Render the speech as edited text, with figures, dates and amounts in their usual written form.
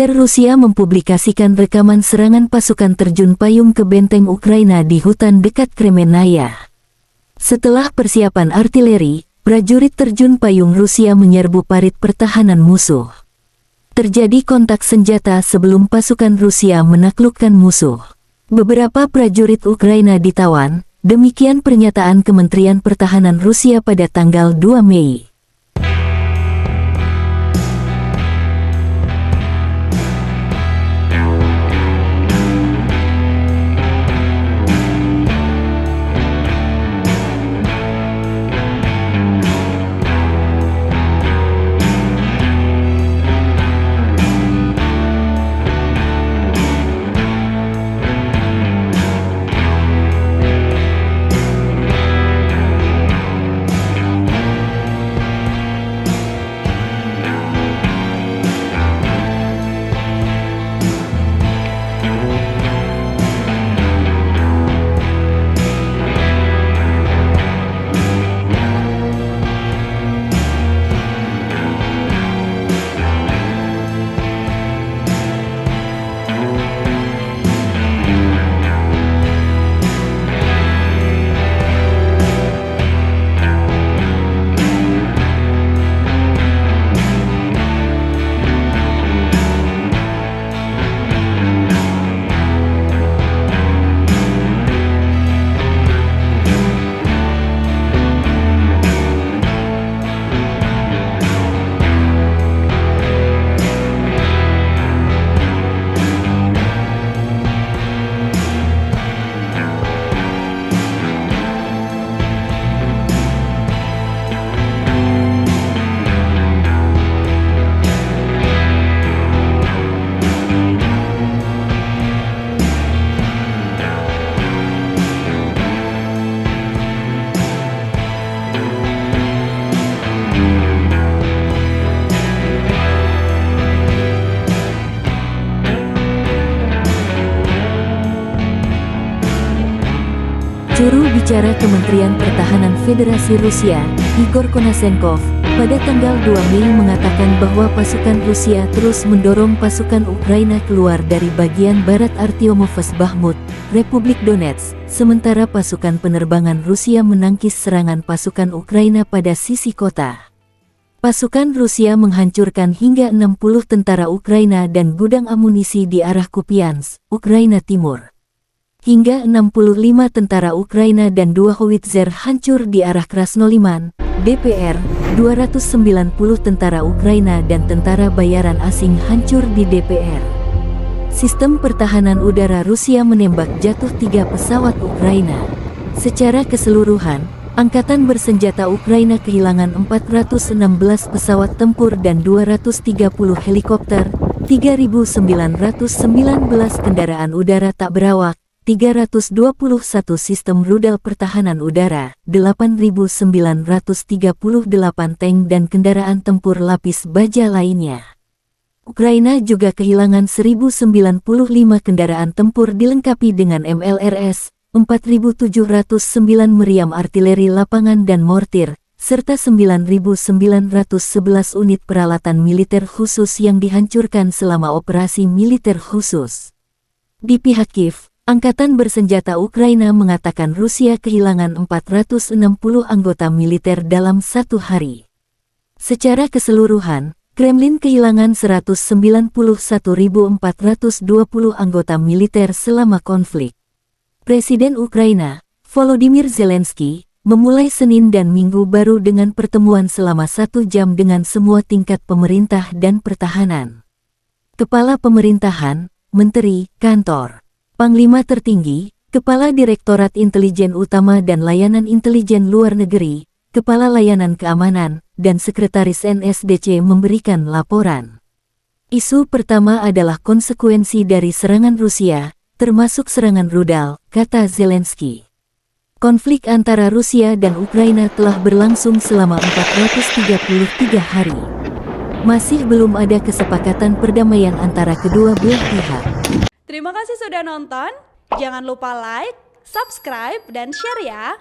Militer Rusia mempublikasikan rekaman serangan pasukan terjun payung ke benteng Ukraina di hutan dekat Kremenaya. Setelah persiapan artileri, prajurit terjun payung Rusia menyerbu parit pertahanan musuh. Terjadi kontak senjata sebelum pasukan Rusia menaklukkan musuh. Beberapa prajurit Ukraina ditawan, demikian pernyataan Kementerian Pertahanan Rusia pada tanggal 2 Mei. Juru bicara Kementerian Pertahanan Federasi Rusia, Igor Konashenkov, pada tanggal 2 Mei mengatakan bahwa pasukan Rusia terus mendorong pasukan Ukraina keluar dari bagian barat Artyomovsk Bakhmut, Republik Donetsk, sementara pasukan penerbangan Rusia menangkis serangan pasukan Ukraina pada sisi kota. Pasukan Rusia menghancurkan hingga 60 tentara Ukraina dan gudang amunisi di arah Kupiansk, Ukraina Timur. Hingga 65 tentara Ukraina dan 2 howitzer hancur di arah Krasnoliman, DPR, 290 tentara Ukraina dan tentara bayaran asing hancur di DPR. Sistem pertahanan udara Rusia menembak jatuh 3 pesawat Ukraina. Secara keseluruhan, Angkatan Bersenjata Ukraina kehilangan 416 pesawat tempur dan 230 helikopter, 3.919 kendaraan udara tak berawak, 321 sistem rudal pertahanan udara, 8.938 tank dan kendaraan tempur lapis baja lainnya. Ukraina juga kehilangan 1.095 kendaraan tempur dilengkapi dengan MLRS, 4.709 meriam artileri lapangan dan mortir, serta 9.911 unit peralatan militer khusus yang dihancurkan selama operasi militer khusus. Di pihak Kiev, Angkatan Bersenjata Ukraina mengatakan Rusia kehilangan 460 anggota militer dalam satu hari. Secara keseluruhan, Kremlin kehilangan 191.420 anggota militer selama konflik. Presiden Ukraina, Volodymyr Zelensky, memulai Senin dan Minggu baru dengan pertemuan selama 1 jam dengan semua tingkat pemerintah dan pertahanan. Kepala Pemerintahan, Menteri, Kantor Panglima Tertinggi, Kepala Direktorat Intelijen Utama dan Layanan Intelijen Luar Negeri, Kepala Layanan Keamanan, dan Sekretaris NSDC memberikan laporan. Isu pertama adalah konsekuensi dari serangan Rusia, termasuk serangan rudal, kata Zelensky. Konflik antara Rusia dan Ukraina telah berlangsung selama 433 hari. Masih belum ada kesepakatan perdamaian antara kedua belah pihak. Terima kasih sudah nonton, jangan lupa like, subscribe, dan share ya!